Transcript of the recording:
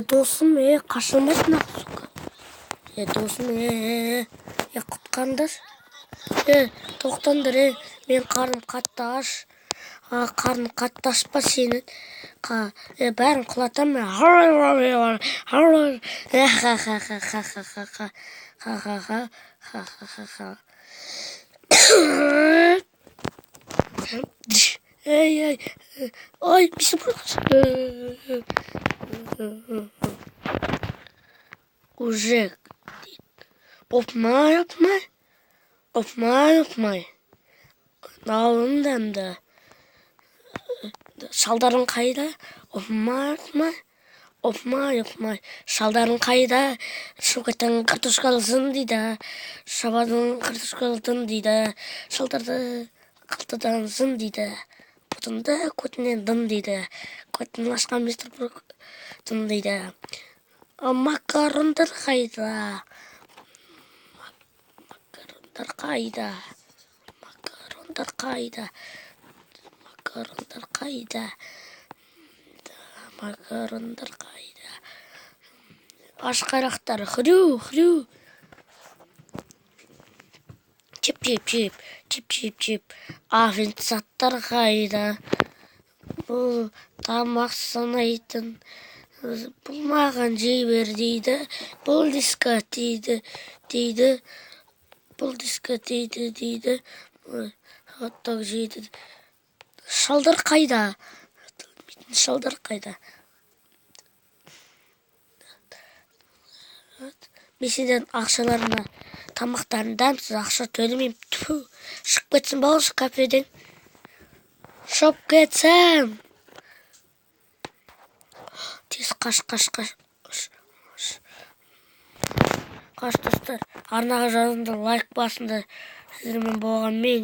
Досым, қашылмайсың ақ, сука. Досым, құтқандар. Тоқтандар, мен қарным қатты аш. Қарным қатты ашпа сенің. Бәрін құлатам мен. Ой, бісіп уже опмай. Ауылымда шалдарың қайда? Опмай. Шалдарың қайда? Шукеттің картошкалысын дейді. Шабадың картошкалысын дейді. Шалдарды қалтадан зын дейді. Бұтынды көтінен дын дейді. Көтінен ашқан мистер Брук дын дейді. Макарондар қайда? Макарондар қайда? Ашқарақтар, хрю. Чип. Официанттар қайда? Бұл тамақ санайтын. Бұл маған жей бер дейді. Бұл диско дейді. Хот-дог жейді. Шалдар қайда? Мен сенден ақшаларына тамақтарын дәмсіз ақша төлемеймін. Шығып кетсін балшы кафеден. Шығып кетсін. Тез қаш. Қаш достар. Арнаға жазыңдар, лайк басыңдар. Сіздермен болған мен